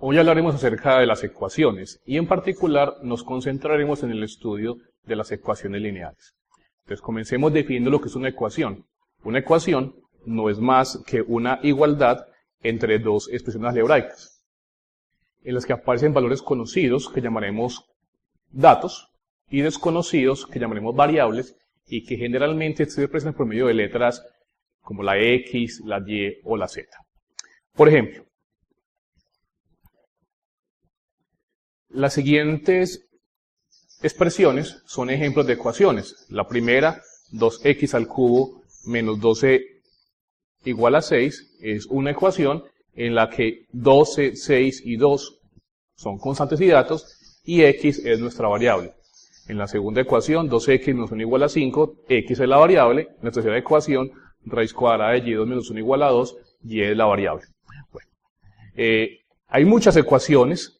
Hoy hablaremos acerca de las ecuaciones y en particular nos concentraremos en el estudio de las ecuaciones lineales. Entonces comencemos definiendo lo que es una ecuación. Una ecuación no es más que una igualdad entre dos expresiones algebraicas, en las que aparecen valores conocidos que llamaremos datos y desconocidos que llamaremos variables y que generalmente se expresan por medio de letras como la X, la Y o la Z. Por ejemplo, las siguientes expresiones son ejemplos de ecuaciones. La primera, 2x al cubo menos 12 igual a 6, es una ecuación en la que 12, 6 y 2 son constantes y datos, y x es nuestra variable. En la segunda ecuación, 2x menos 1 igual a 5, x es la variable. En la tercera ecuación, raíz cuadrada de y2 menos 1 igual a 2, y es la variable. Bueno, hay muchas ecuaciones.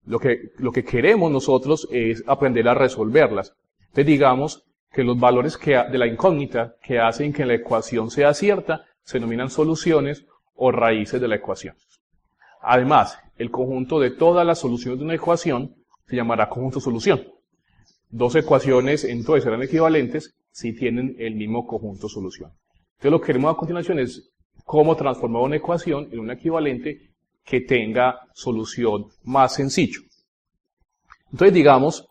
Lo que queremos nosotros es aprender a resolverlas. Entonces digamos que los valores de la incógnita que hacen que la ecuación sea cierta se denominan soluciones o raíces de la ecuación. Además, el conjunto de todas las soluciones de una ecuación se llamará conjunto solución. Dos ecuaciones entonces serán equivalentes si tienen el mismo conjunto solución. Entonces lo que queremos a continuación es cómo transformar una ecuación en una equivalente que tenga solución más sencillo. Entonces digamos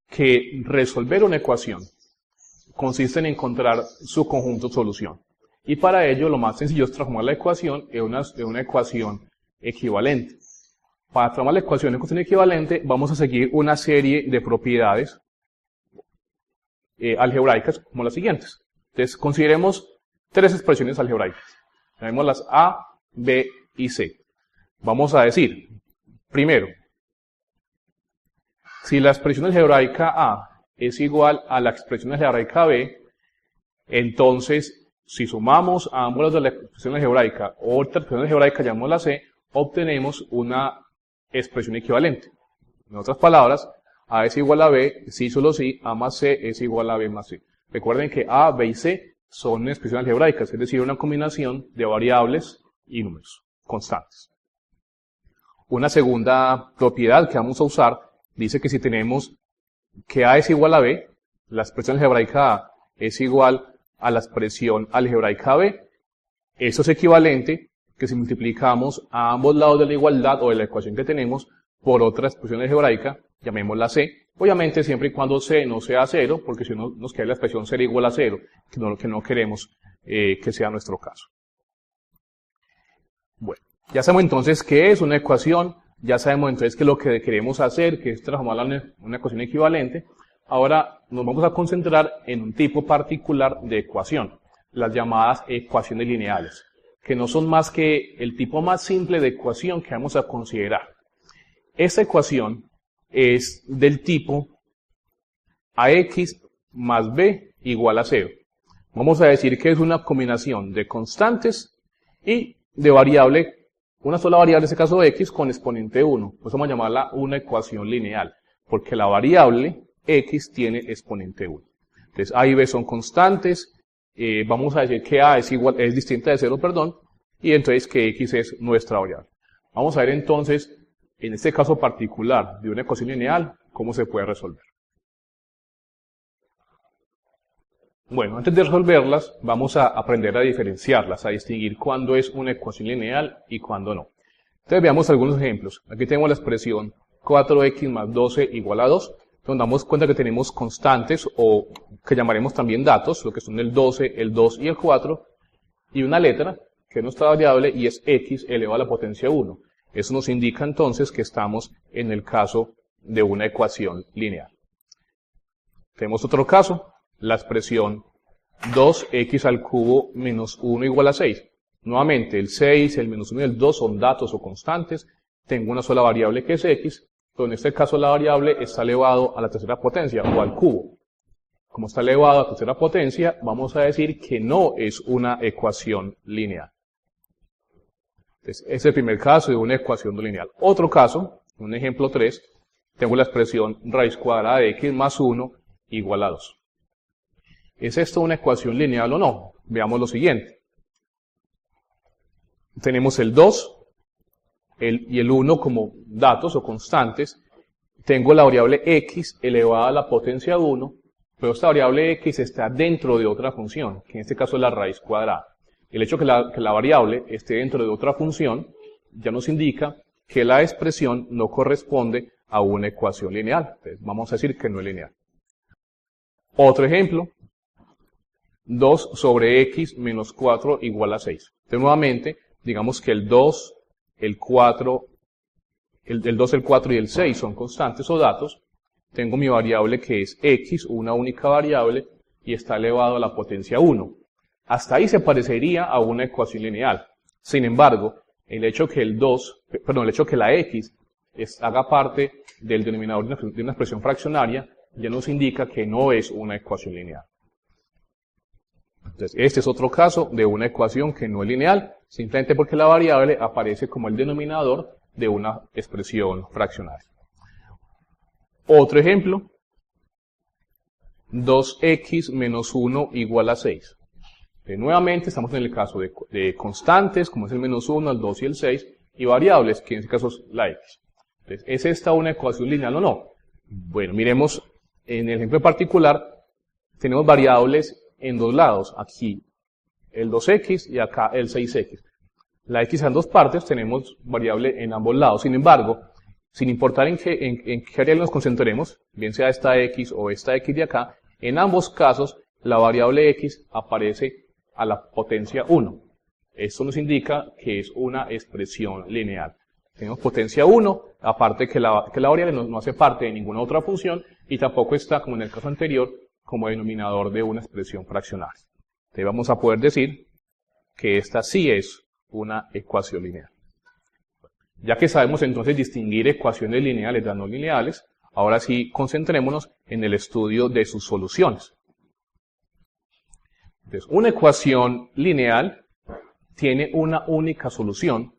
que resolver una ecuación consiste en encontrar su conjunto solución. Y para ello lo más sencillo es transformar la ecuación en una ecuación equivalente. Para transformar la ecuación en ecuación equivalente vamos a seguir una serie de propiedades algebraicas como las siguientes. Entonces consideremos tres expresiones algebraicas. Tenemos las A, B y C. Vamos a decir, primero, si la expresión algebraica A es igual a la expresión algebraica B, entonces, si sumamos a ambos de la expresión algebraica o otra expresión algebraica, llamémosla C, obtenemos una expresión equivalente. En otras palabras, A es igual a B, si solo si, A más C es igual a B más C. Recuerden que A, B y C son expresiones algebraicas, es decir, una combinación de variables y números constantes. Una segunda propiedad que vamos a usar dice que si tenemos que A es igual a B, la expresión algebraica A es igual a la expresión algebraica B, eso es equivalente que si multiplicamos a ambos lados de la igualdad o de la ecuación que tenemos por otra expresión algebraica, llamémosla C, obviamente siempre y cuando C no sea 0, porque si no nos queda la expresión ser igual a 0, que no queremos que sea nuestro caso. Bueno. Ya sabemos entonces qué es una ecuación, ya sabemos entonces que lo que queremos hacer, que es transformarla en una ecuación equivalente. Ahora nos vamos a concentrar en un tipo particular de ecuación, las llamadas ecuaciones lineales, que no son más que el tipo más simple de ecuación que vamos a considerar. Esta ecuación es del tipo ax más b igual a 0. Vamos a decir que es una combinación de constantes y de variable. Una sola variable, en este caso x, con exponente 1. Pues vamos a llamarla una ecuación lineal, porque la variable x tiene exponente 1. Entonces a y b son constantes, vamos a decir que a es distinta de 0, y entonces que x es nuestra variable. Vamos a ver entonces, en este caso particular de una ecuación lineal, cómo se puede resolver. Bueno, antes de resolverlas, vamos a aprender a diferenciarlas, a distinguir cuándo es una ecuación lineal y cuándo no. Entonces veamos algunos ejemplos. Aquí tenemos la expresión 4x más 12 igual a 2, donde damos cuenta que tenemos constantes, o que llamaremos también datos, lo que son el 12, el 2 y el 4, y una letra, que es nuestra variable, y es x elevado a la potencia 1. Eso nos indica entonces que estamos en el caso de una ecuación lineal. Tenemos otro caso. La expresión 2x al cubo menos 1 igual a 6. Nuevamente, el 6, el menos 1 y el 2 son datos o constantes. Tengo una sola variable que es x, pero en este caso la variable está elevado a la tercera potencia o al cubo. Como está elevado a la tercera potencia, vamos a decir que no es una ecuación lineal. Entonces, ese es el primer caso de una ecuación no lineal. Otro caso, un ejemplo 3, tengo la expresión raíz cuadrada de x más 1 igual a 2. ¿Es esto una ecuación lineal o no? Veamos lo siguiente. Tenemos el 2 y el 1 como datos o constantes, tengo la variable x elevada a la potencia 1, pero esta variable x está dentro de otra función, que en este caso es la raíz cuadrada. El hecho que la variable esté dentro de otra función ya nos indica que la expresión no corresponde a una ecuación lineal. Entonces, vamos a decir que no es lineal. Otro ejemplo, 2 sobre x menos 4 igual a 6. Entonces, nuevamente, digamos que el 2, el 4, el 2, el 4 y el 6 son constantes o datos. Tengo mi variable que es x, una única variable, y está elevado a la potencia 1. Hasta ahí se parecería a una ecuación lineal. Sin embargo, el hecho que la x haga parte del denominador de una expresión fraccionaria ya nos indica que no es una ecuación lineal. Entonces, este es otro caso de una ecuación que no es lineal, simplemente porque la variable aparece como el denominador de una expresión fraccionaria. Otro ejemplo, 2x menos 1 igual a 6. Nuevamente estamos en el caso de constantes, como es el menos 1, el 2 y el 6, y variables, que en este caso es la x. Entonces, ¿es esta una ecuación lineal o no? Bueno, miremos en el ejemplo particular, tenemos variables en dos lados, aquí el 2x y acá el 6x. La x en dos partes, tenemos variable en ambos lados. Sin embargo, sin importar en qué área nos concentremos, bien sea esta x o esta x de acá, en ambos casos la variable x aparece a la potencia 1. Esto nos indica que es una expresión lineal. Tenemos potencia 1, aparte que la variable no hace parte de ninguna otra función y tampoco está, como en el caso anterior, como denominador de una expresión fraccionaria. Entonces vamos a poder decir que esta sí es una ecuación lineal. Ya que sabemos entonces distinguir ecuaciones lineales de no lineales, ahora sí concentrémonos en el estudio de sus soluciones. Entonces, una ecuación lineal tiene una única solución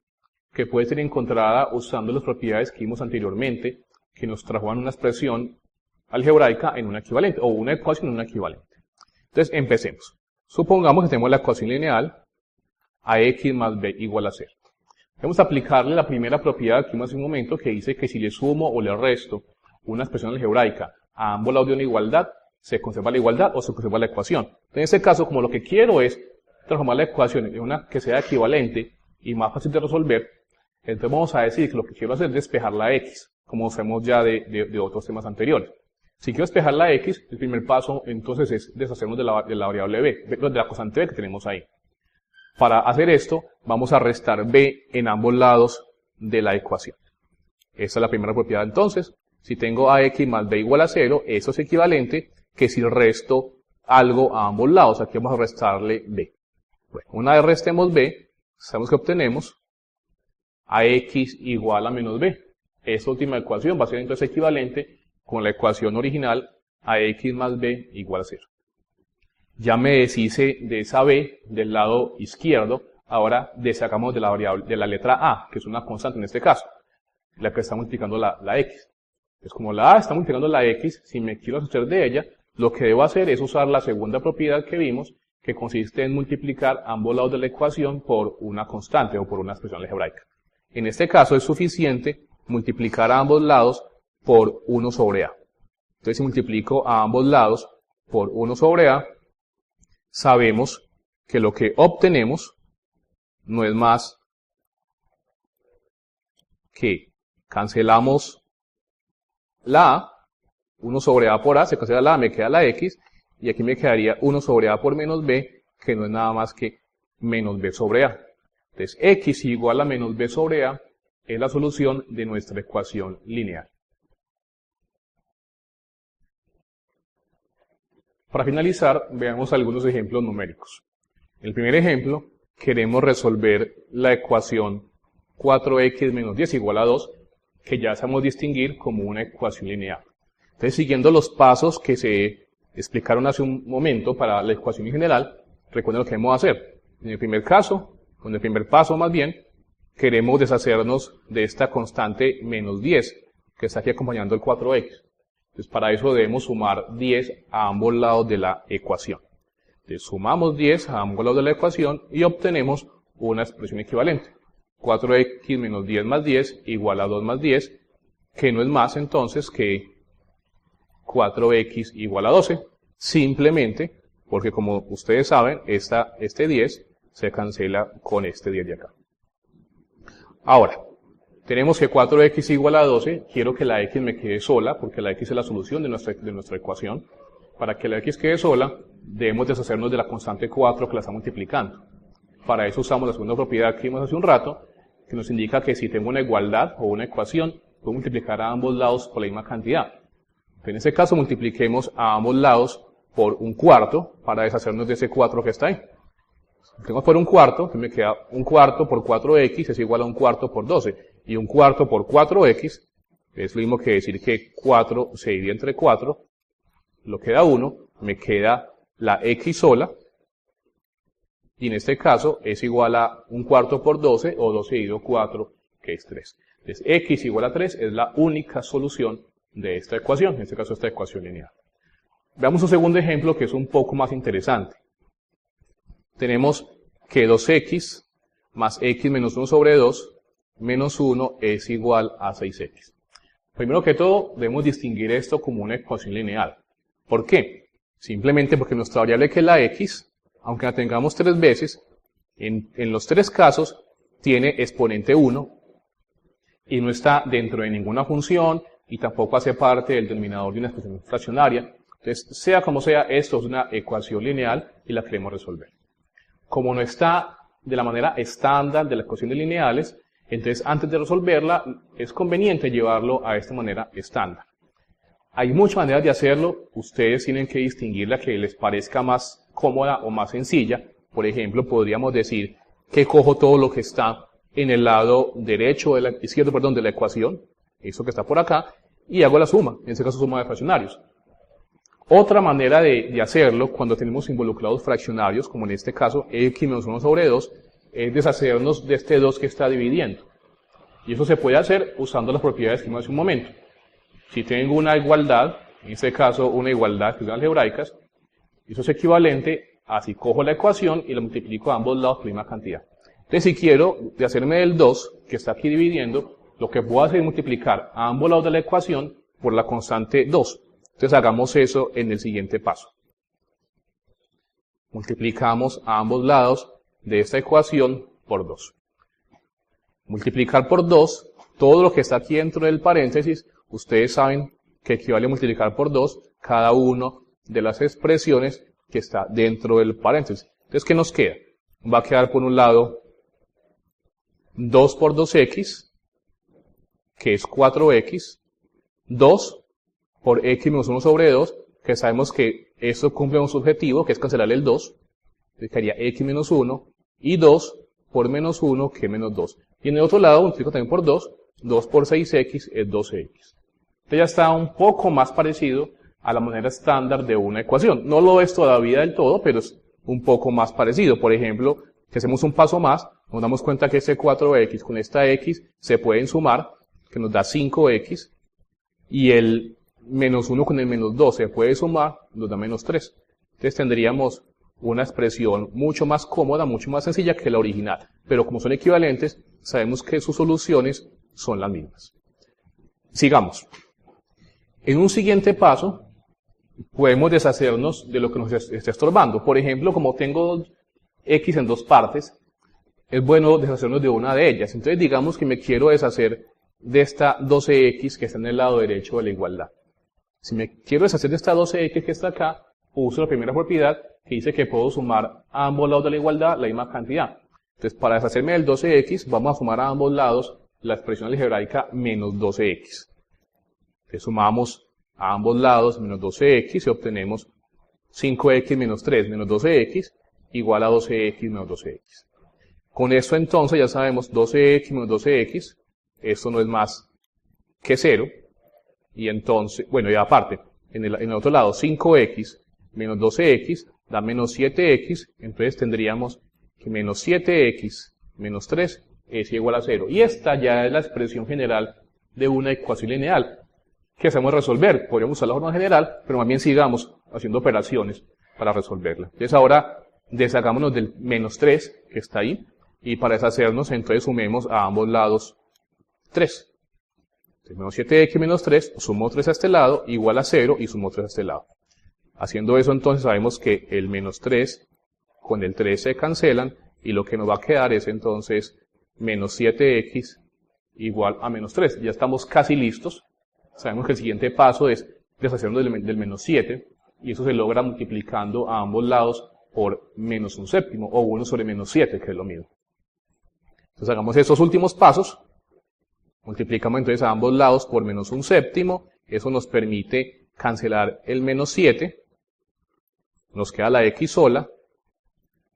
que puede ser encontrada usando las propiedades que vimos anteriormente, que nos trasladan una expresión algebraica en una equivalente, o una ecuación en una equivalente. Entonces, empecemos. Supongamos que tenemos la ecuación lineal ax más b igual a 0. Vamos a aplicarle la primera propiedad que vimos hace un momento, que dice que si le sumo o le resto una expresión algebraica a ambos lados de una igualdad, se conserva la igualdad o se conserva la ecuación. En este caso, como lo que quiero es transformar la ecuación en una que sea equivalente y más fácil de resolver, entonces vamos a decir que lo que quiero hacer es despejar la x, como sabemos ya de otros temas anteriores. Si quiero despejar la x, el primer paso entonces es deshacernos de la variable b, de la constante b que tenemos ahí. Para hacer esto, vamos a restar b en ambos lados de la ecuación. Esta es la primera propiedad entonces. Si tengo ax más b igual a 0, eso es equivalente que si resto algo a ambos lados. Aquí vamos a restarle b. Bueno, una vez restemos b, sabemos que obtenemos ax igual a menos b. Esta última ecuación va a ser entonces equivalente con la ecuación original ax más b igual a 0. Ya me deshice de esa b del lado izquierdo, ahora deshagamos de la variable, de la letra a, que es una constante en este caso, la que está multiplicando la x. Es como la a está multiplicando la x, si me quiero deshacer de ella, lo que debo hacer es usar la segunda propiedad que vimos, que consiste en multiplicar ambos lados de la ecuación por una constante o por una expresión algebraica. En este caso es suficiente multiplicar a ambos lados por 1 sobre a. Entonces si multiplico a ambos lados por 1 sobre a, sabemos que lo que obtenemos no es más que cancelamos la a, 1 sobre a por a, se cancela la a, me queda la x, y aquí me quedaría 1 sobre a por menos b, que no es nada más que menos b sobre a. Entonces x igual a menos b sobre a es la solución de nuestra ecuación lineal. Para finalizar, veamos algunos ejemplos numéricos. En el primer ejemplo, queremos resolver la ecuación 4x menos 10 igual a 2, que ya sabemos distinguir como una ecuación lineal. Entonces, siguiendo los pasos que se explicaron hace un momento para la ecuación en general, recuerden lo que debemos hacer. En el primer caso, con el primer paso más bien, queremos deshacernos de esta constante menos 10, que está aquí acompañando el 4x. Entonces, para eso debemos sumar 10 a ambos lados de la ecuación. Entonces, sumamos 10 a ambos lados de la ecuación y obtenemos una expresión equivalente. 4x menos 10 más 10 igual a 2 más 10, que no es más entonces que 4x igual a 12, simplemente porque como ustedes saben, este 10 se cancela con este 10 de acá. Ahora, tenemos que 4x igual a 12, quiero que la x me quede sola, porque la x es la solución de nuestra ecuación. Para que la x quede sola, debemos deshacernos de la constante 4 que la está multiplicando. Para eso usamos la segunda propiedad que vimos hace un rato, que nos indica que si tengo una igualdad o una ecuación, puedo multiplicar a ambos lados por la misma cantidad. En este caso multipliquemos a ambos lados por un cuarto para deshacernos de ese 4 que está ahí. Tengo por un cuarto, que me queda un cuarto por 4x es igual a un cuarto por 12. Y un cuarto por 4x es lo mismo que decir que 4 se divide entre 4, lo queda 1, me queda la x sola, y en este caso es igual a un cuarto por 12 o 12 dividido 4, que es 3. Entonces x igual a 3 es la única solución de esta ecuación, en este caso esta ecuación lineal. Veamos un segundo ejemplo que es un poco más interesante. Tenemos que 2x más x menos 1 sobre 2 menos 1 es igual a 6x. Primero que todo, debemos distinguir esto como una ecuación lineal. ¿Por qué? Simplemente porque nuestra variable que es la x, aunque la tengamos 3 veces, en los 3 casos tiene exponente 1 y no está dentro de ninguna función y tampoco hace parte del denominador de una expresión fraccionaria. Entonces, sea como sea, esto es una ecuación lineal y la queremos resolver. Como no está de la manera estándar de las ecuaciones lineales, entonces antes de resolverla es conveniente llevarlo a esta manera estándar. Hay muchas maneras de hacerlo, ustedes tienen que distinguir la que les parezca más cómoda o más sencilla. Por ejemplo, podríamos decir que cojo todo lo que está en el lado derecho, izquierdo, de la ecuación, eso que está por acá, y hago la suma, en este caso suma de fraccionarios. Otra manera de hacerlo, cuando tenemos involucrados fraccionarios, como en este caso x menos 1 sobre 2, es deshacernos de este 2 que está dividiendo. Y eso se puede hacer usando las propiedades que vimos hace un momento. Si tengo una igualdad, en este caso una igualdad que son algebraicas, eso es equivalente a si cojo la ecuación y la multiplico a ambos lados por la misma cantidad. Entonces si quiero deshacerme del 2 que está aquí dividiendo, lo que puedo hacer es multiplicar a ambos lados de la ecuación por la constante 2. Entonces hagamos eso en el siguiente paso. Multiplicamos a ambos lados de esta ecuación por 2. Multiplicar por 2, todo lo que está aquí dentro del paréntesis, ustedes saben que equivale a multiplicar por 2 cada una de las expresiones que está dentro del paréntesis. Entonces, ¿qué nos queda? Va a quedar por un lado 2 por 2x, que es 4x, 2 por x menos 1 sobre 2, que sabemos que esto cumple un objetivo, que es cancelar el 2, entonces quedaría x menos 1, y 2 por menos 1, que es menos 2. Y en el otro lado multiplico también por 2, 2 por 6x es 12x. Entonces ya está un poco más parecido a la manera estándar de una ecuación. No lo es todavía del todo, pero es un poco más parecido. Por ejemplo, si hacemos un paso más, nos damos cuenta que este 4x con esta x se pueden sumar, que nos da 5x, y el menos 1 con el menos 2 se puede sumar, nos da menos 3. Entonces tendríamos una expresión mucho más cómoda, mucho más sencilla que la original. Pero como son equivalentes, sabemos que sus soluciones son las mismas. Sigamos. En un siguiente paso, podemos deshacernos de lo que nos está estorbando. Por ejemplo, como tengo x en dos partes, es bueno deshacernos de una de ellas. Entonces digamos que me quiero deshacer de esta 12x que está en el lado derecho de la igualdad. Si me quiero deshacer de esta 12x que está acá, uso la primera propiedad que dice que puedo sumar a ambos lados de la igualdad la misma cantidad. Entonces, para deshacerme del 12x, vamos a sumar a ambos lados la expresión algebraica menos 12x. Entonces, sumamos a ambos lados menos 12x y obtenemos 5x menos 3 menos 12x igual a 12x menos 12x. Con esto entonces ya sabemos 12x menos 12x, esto no es más que 0. Y entonces, bueno, y aparte, en el otro lado 5x menos 12x da menos 7x, entonces tendríamos que menos 7x menos 3 es igual a 0. Y esta ya es la expresión general de una ecuación lineal que hacemos resolver. Podríamos usar la forma general, pero más bien sigamos haciendo operaciones para resolverla. Entonces ahora deshagámonos del menos 3 que está ahí. y para deshacernos entonces sumemos a ambos lados 3. Entonces, menos 7x menos 3, sumo 3 a este lado, igual a 0 y sumo 3 a este lado. Haciendo eso entonces sabemos que el menos 3 con el 3 se cancelan y lo que nos va a quedar es entonces menos 7x igual a menos 3. Ya estamos casi listos. Sabemos que el siguiente paso es deshacernos del menos 7 y eso se logra multiplicando a ambos lados por menos un séptimo o 1 sobre menos 7, que es lo mismo. Entonces hagamos estos últimos pasos. Multiplicamos entonces a ambos lados por menos un séptimo. Eso nos permite cancelar el menos 7. Nos queda la x sola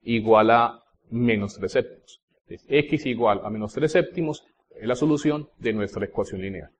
igual a menos 3 séptimos. Entonces, x igual a menos 3 séptimos es la solución de nuestra ecuación lineal.